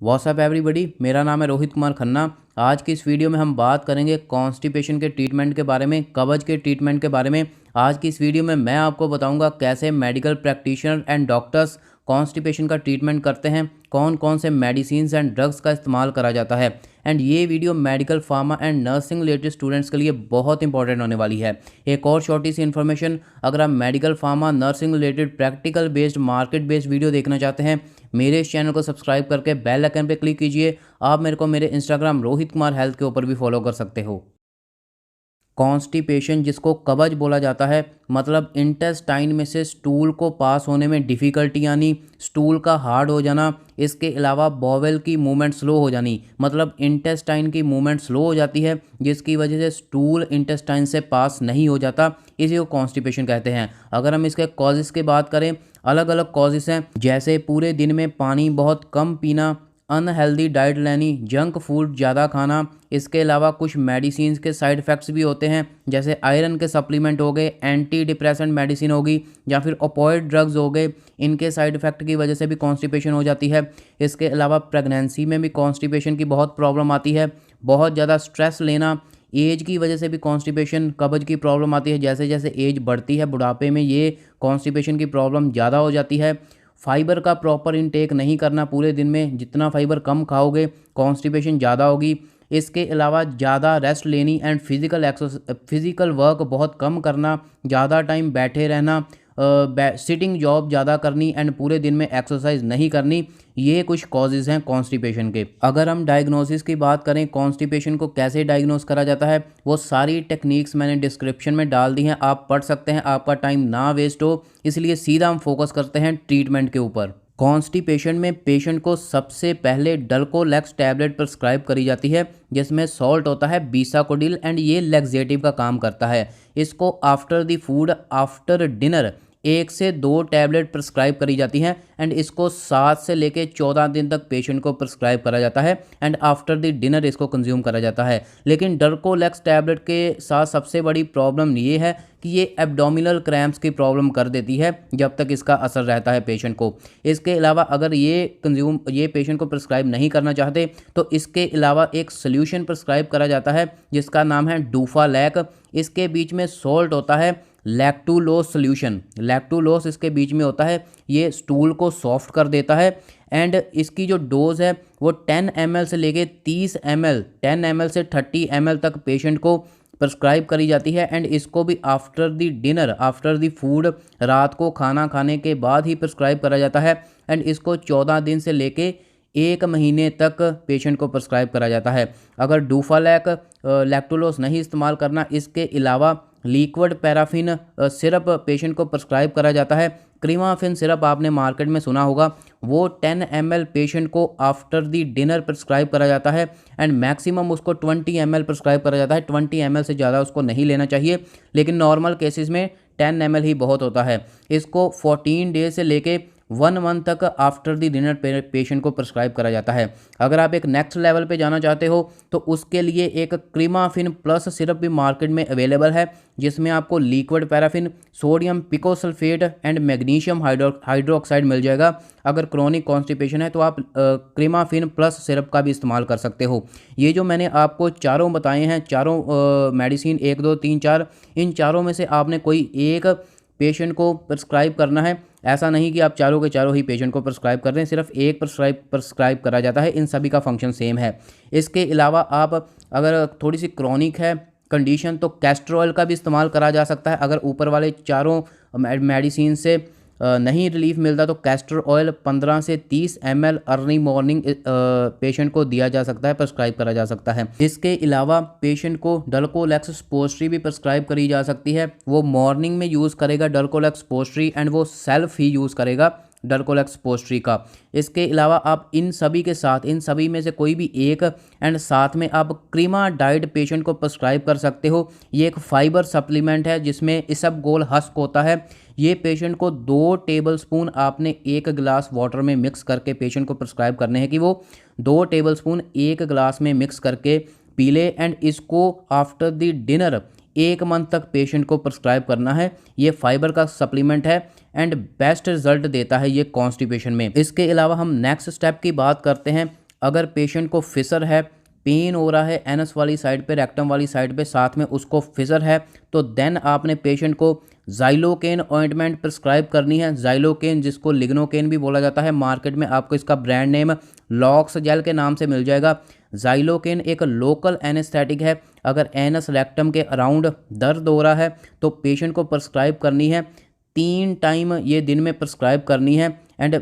WhatsApp everybody, मेरा नाम है रोहित कुमार खन्ना। आज की इस वीडियो में हम बात करेंगे कॉन्स्टिपेशन के ट्रीटमेंट के बारे में, कब्ज के ट्रीटमेंट के बारे में। आज की इस वीडियो में मैं आपको बताऊंगा कैसे medical practitioner and doctors constipation का ट्रीटमेंट करते हैं, कौन कौन से मेडिसिन्स एंड ड्रग्स का इस्तेमाल करा जाता है। एंड ये video medical pharma and nursing related students के लिए बहुत इंपॉर्टेंट होने वाली है। एक और छोटी सी इन्फॉर्मेशन, अगर आप medical pharma nursing related practical based market based video देखना चाहते हैं, मेरे इस चैनल को सब्सक्राइब करके बेल आइकन पे क्लिक कीजिए। आप मेरे को मेरे इंस्टाग्राम रोहित कुमार हेल्थ के ऊपर भी फॉलो कर सकते हो। कॉन्स्टिपेशन, जिसको कब्ज बोला जाता है, मतलब इंटेस्टाइन में से स्टूल को पास होने में डिफ़िकल्टी यानी स्टूल का हार्ड हो जाना। इसके अलावा बॉवेल की मूवमेंट स्लो हो जानी, मतलब इंटेस्टाइन की मूवमेंट स्लो हो जाती है, जिसकी वजह से स्टूल इंटेस्टाइन से पास नहीं हो जाता। इसी को कॉन्स्टिपेशन कहते हैं। अगर हम इसके कॉजेज़ की बात करें, अलग अलग कॉजेज़ हैं, जैसे पूरे दिन में पानी बहुत कम पीना, अनहेल्दी डाइट लेनी, जंक फूड ज़्यादा खाना। इसके अलावा कुछ मेडिसिन के साइड इफ़ेक्ट्स भी होते हैं, जैसे आयरन के सप्लीमेंट हो गए, एंटी डिप्रेसेंट मेडिसिन होगी, या फिर ओपोइड ड्रग्स हो गए। इनके साइड इफ़ेक्ट की वजह से भी कॉन्स्टिपेशन हो जाती है। इसके अलावा प्रेगनेंसी में भी कॉन्स्टिपेशन की बहुत प्रॉब्लम आती है। बहुत ज़्यादा स्ट्रेस लेना, एज की वजह से भी कॉन्स्टिपेशन कब्ज की प्रॉब्लम आती है। जैसे जैसे एज बढ़ती है, बुढ़ापे में ये कॉन्स्टिपेशन की प्रॉब्लम ज़्यादा हो जाती है। फाइबर का प्रॉपर इनटेक नहीं करना, पूरे दिन में जितना फाइबर कम खाओगे कॉन्स्टिपेशन ज़्यादा होगी। इसके अलावा ज़्यादा रेस्ट लेनी एंड फिज़िकल वर्क बहुत कम करना, ज़्यादा टाइम बैठे रहना, सिटिंग जॉब ज़्यादा करनी एंड पूरे दिन में एक्सरसाइज नहीं करनी, ये कुछ कॉजेज़ हैं कॉन्स्टिपेशन के। अगर हम डायग्नोसिस की बात करें, कॉन्स्टिपेशन को कैसे डायग्नोस करा जाता है, वो सारी टेक्निक्स मैंने डिस्क्रिप्शन में डाल दी हैं, आप पढ़ सकते हैं, आपका टाइम ना वेस्ट हो। इसलिए सीधा हम फोकस करते हैं ट्रीटमेंट के ऊपर। कॉन्स्टिपेशन में पेशेंट को सबसे पहले डल्कोलेक्स टैबलेट प्रिस्क्राइब करी जाती है, जिसमें सॉल्ट होता है बीसाकोडिल एंड ये लैक्सेटिव का काम करता है। इसको after the food, after dinner 1 से 2 टैबलेट प्रिस्क्राइब करी जाती हैं एंड इसको 7 से लेके 14 दिन तक पेशेंट को प्रिस्क्राइब करा जाता है एंड आफ्टर द डिनर इसको कंज्यूम करा जाता है। लेकिन डल्कोलेक्स टैबलेट के साथ सबसे बड़ी प्रॉब्लम ये है कि ये एब्डोमिनल क्रैम्प्स की प्रॉब्लम कर देती है जब तक इसका असर रहता है पेशेंट को। इसके अलावा अगर ये पेशेंट को प्रिस्क्राइब नहीं करना चाहते तो इसके अलावा एक सोल्यूशन प्रिस्क्राइब करा जाता है जिसका नाम है डूफालैक। इसके बीच में सॉल्ट होता है लैक्टुलोस सोल्यूशन, लैक्टुलोस इसके बीच में होता है, ये स्टूल को सॉफ्ट कर देता है एंड इसकी जो डोज है वो 10 ml से लेके 30 ml, 10 ml से 30 ml तक पेशेंट को प्रिस्क्राइब करी जाती है एंड इसको भी after the dinner, after the food, रात को खाना खाने के बाद ही प्रिस्क्राइब करा जाता है एंड इसको 14 दिन से लेके 1 महीने तक पेशेंट को प्रिस्क्राइब करा जाता है। अगर डूफालैक लैक्टुलोस नहीं इस्तेमाल करना, इसके अलावा लिक्विड पैराफिन सिरप पेशेंट को प्रिस्क्राइब करा जाता है। क्रीमाफिन सिरप आपने मार्केट में सुना होगा, वो 10 ml पेशेंट को आफ्टर द डिनर प्रिस्क्राइब करा जाता है एंड मैक्सिमम उसको 20 ml प्रिस्क्राइब करा जाता है। 20 ml से ज़्यादा उसको नहीं लेना चाहिए, लेकिन नॉर्मल केसेस में 10 ml ही बहुत होता है। इसको 14 डेज से लेके 1 मंथ तक आफ्टर द डिनर पेशेंट को प्रिस्क्राइब करा जाता है। अगर आप एक नेक्स्ट लेवल पे जाना चाहते हो तो उसके लिए एक क्रीमाफिन प्लस सिरप भी मार्केट में अवेलेबल है, जिसमें आपको liquid paraffin, sodium picosulphate and magnesium hydroxide मिल जाएगा। अगर क्रोनिक कॉन्स्टिपेशन है तो आप क्रीमाफिन प्लस सिरप का भी इस्तेमाल कर सकते हो। ये जो मैंने आपको चारों बताए हैं, चारों मेडिसिन 1 2 3 4, इन चारों में से आपने कोई एक पेशेंट को प्रिस्क्राइब करना है। ऐसा नहीं कि आप चारों के चारों ही पेशेंट को प्रिस्क्राइब कर दें, सिर्फ एक प्रिस्क्राइब करा जाता है। इन सभी का फंक्शन सेम है। इसके अलावा आप अगर थोड़ी सी क्रॉनिक है कंडीशन तो कैस्टर ऑयल का भी इस्तेमाल करा जा सकता है। अगर ऊपर वाले चारों मेडिसिन से नहीं रिलीफ मिलता तो कैस्टर ऑयल 15 से 30 ml अर्ली मॉर्निंग पेशेंट को दिया जा सकता है, प्रिस्क्राइब करा जा सकता है। इसके अलावा पेशेंट को डल्कोलेक्स स्पोस्ट्री भी प्रिस्क्राइब करी जा सकती है। वो मॉर्निंग में यूज़ करेगा डल्कोलेक्स स्पोस्ट्री एंड वो सेल्फ ही यूज़ करेगा डल्कोलेक्स स्पोस्ट्री का। इसके अलावा आप इन सभी के साथ, इन सभी में से कोई भी एक एंड साथ में आप क्रीमा डाइट पेशेंट को प्रिस्क्राइब कर सकते हो। ये एक फाइबर सप्लीमेंट है जिसमें इसबगोल हस्क होता है। ये पेशेंट को 2 टेबलस्पून आपने 1 गिलास वाटर में मिक्स करके पेशेंट को प्रिस्क्राइब करने हैं कि वो 2 टेबलस्पून 1 गिलास में मिक्स करके पी ले एंड इसको आफ्टर द डिनर 1 मंथ तक पेशेंट को प्रिस्क्राइब करना है। ये फाइबर का सप्लीमेंट है एंड बेस्ट रिजल्ट देता है ये कॉन्स्टिपेशन में। इसके अलावा हम नेक्स्ट स्टेप की बात करते हैं अगर पेशेंट को फिसर है, पेन हो रहा है एनस वाली साइड पे, रेक्टम वाली साइड पे, साथ में उसको फिसर है, तो देन आपने पेशेंट को ज़ाइलोकेन ऑइंटमेंट प्रिस्क्राइब करनी है। ज़ाइलोकेन जिसको लिग्नोकेन भी बोला जाता है, मार्केट में आपको इसका ब्रांड नेम लॉक्स जेल के नाम से मिल जाएगा। ज़ाइलोकेन एक लोकल एनेस्थेटिक है। अगर एनस रेक्टम के अराउंड दर्द हो रहा है तो पेशेंट को प्रिस्क्राइब करनी है, 3 टाइम ये दिन में प्रिस्क्राइब करनी है। एंड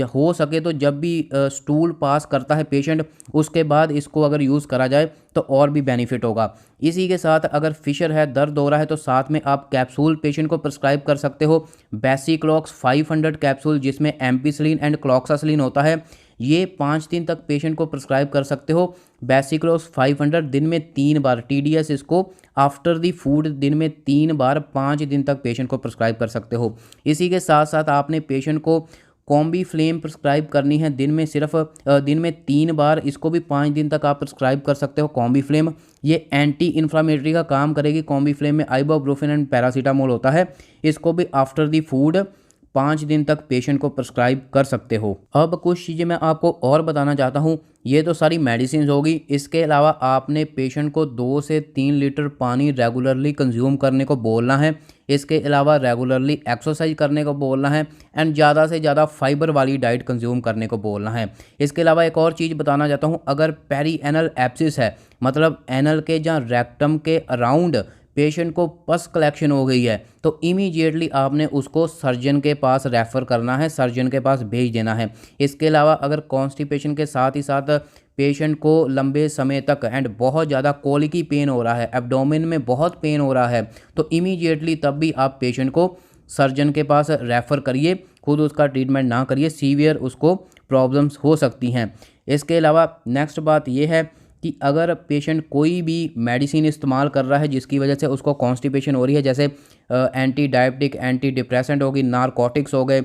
हो सके तो जब भी स्टूल पास करता है पेशेंट, उसके बाद इसको अगर यूज़ करा जाए तो और भी बेनिफिट होगा। इसी के साथ अगर फिशर है, दर्द हो रहा है, तो साथ में आप कैप्सूल पेशेंट को प्रिस्क्राइब कर सकते हो। बेसिक्लॉक्स 500 कैप्सूल, जिसमें एम्पिसिलिन एंड क्लॉक्सासिलिन होता है, ये 5 दिन तक पेशेंट को प्रिस्क्राइब कर सकते हो। बेसिक्लॉक्स 500 दिन में 3 बार, TDS इसको आफ्टर दी फूड दिन में 3 बार 5 दिन तक पेशेंट को प्रिस्क्राइब कर सकते हो। इसी के साथ साथ आपने पेशेंट को कॉम्बी फ्लेम प्रिस्क्राइब करनी है, दिन में 3 बार, इसको भी 5 दिन तक आप प्रिस्क्राइब कर सकते हो। कॉम्बी फ्लेम ये एंटी इन्फ्लामेटरी का काम करेगी। कॉम्बी फ्लेम में आइबुप्रोफेन एंड पैरासीटामोल होता है, इसको भी आफ्टर दी फूड 5 दिन तक पेशेंट को प्रिस्क्राइब कर सकते हो। अब कुछ चीज़ें मैं आपको और बताना चाहता हूँ। ये तो सारी मेडिसिन होगी, इसके अलावा आपने पेशेंट को 2 से 3 लीटर पानी रेगुलरली कंज्यूम करने को बोलना है। इसके अलावा रेगुलरली एक्सरसाइज करने को बोलना है एंड ज़्यादा से ज़्यादा फाइबर वाली डाइट कंज्यूम करने को बोलना है। इसके अलावा एक और चीज़ बताना चाहता हूँ, अगर पेरी एनल एब्सिस है, मतलब एनल के जहाँ रेक्टम के अराउंड पेशेंट को पस कलेक्शन हो गई है, तो इमीडिएटली आपने उसको सर्जन के पास रेफ़र करना है, सर्जन के पास भेज देना है। इसके अलावा अगर कॉन्स्टिपेशन के साथ ही साथ पेशेंट को लंबे समय तक एंड बहुत ज़्यादा कोलिकी पेन हो रहा है, एब्डोमेन में बहुत पेन हो रहा है, तो इमीडिएटली तब भी आप पेशेंट को सर्जन के पास रेफ़र करिए, खुद उसका ट्रीटमेंट ना करिए, सीवियर उसको प्रॉब्लम्स हो सकती हैं। इसके अलावा नेक्स्ट बात यह है कि अगर पेशेंट कोई भी मेडिसिन इस्तेमाल कर रहा है जिसकी वजह से उसको कॉन्स्टिपेशन हो रही है, जैसे एंटी डायबिटिक, एंटी डिप्रेसेंट होगी, नारकोटिक्स हो गए,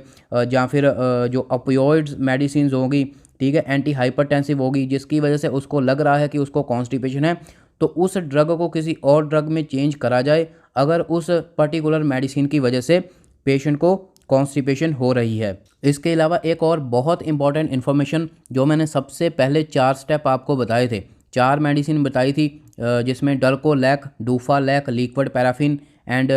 या फिर जो ओपियोइड्स मेडिसिन होगी, ठीक है, एंटी हाइपरटेंसिव होगी, जिसकी वजह से उसको लग रहा है कि उसको कॉन्स्टिपेशन है, तो उस ड्रग को किसी और ड्रग में चेंज करा जाए अगर उस पर्टिकुलर मेडिसिन की वजह से पेशेंट को कॉन्स्टिपेशन हो रही है। इसके अलावा एक और बहुत इंपॉर्टेंट इन्फॉर्मेशन, जो मैंने सबसे पहले 4 स्टेप आपको बताए थे, 4 मेडिसिन बताई थी, जिसमें डल्कोलैक, डूफालैक, लिक्विड पैराफिन एंड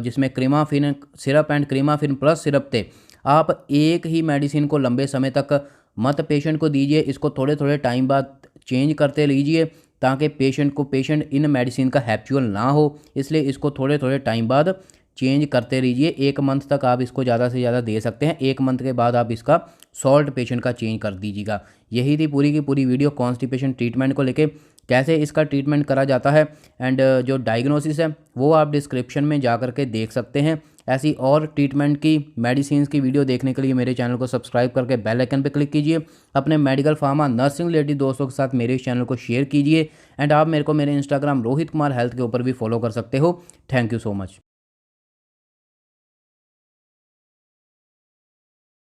जिसमें क्रीमाफिन सिरप एंड क्रीमाफिन प्लस सिरप थे। आप एक ही मेडिसिन को लंबे समय तक मत पेशेंट को दीजिए, इसको थोड़े थोड़े टाइम बाद चेंज करते लीजिए, ताकि पेशेंट इन मेडिसिन का हैप्चुअल ना हो, इसलिए इसको थोड़े थोड़े टाइम बाद चेंज करते रहिए। 1 मंथ तक आप इसको ज़्यादा से ज़्यादा दे सकते हैं, 1 मंथ के बाद आप इसका सॉल्ट पेशेंट का चेंज कर दीजिएगा। यही थी पूरी की पूरी वीडियो कॉन्स्टिपेशन ट्रीटमेंट को लेके, कैसे इसका ट्रीटमेंट करा जाता है एंड जो डायग्नोसिस है वो आप डिस्क्रिप्शन में जा कर के देख सकते हैं। ऐसी और ट्रीटमेंट की मेडिसिन की वीडियो देखने के लिए मेरे चैनल को सब्सक्राइब करके बेल आइकन पर क्लिक कीजिए। अपने मेडिकल फार्मा नर्सिंग रिलेटेड दोस्तों के साथ मेरे इस चैनल को शेयर कीजिए एंड आप मेरे को मेरे इंस्टाग्राम रोहित कुमार हेल्थ के ऊपर भी फॉलो कर सकते हो। Thank you so much.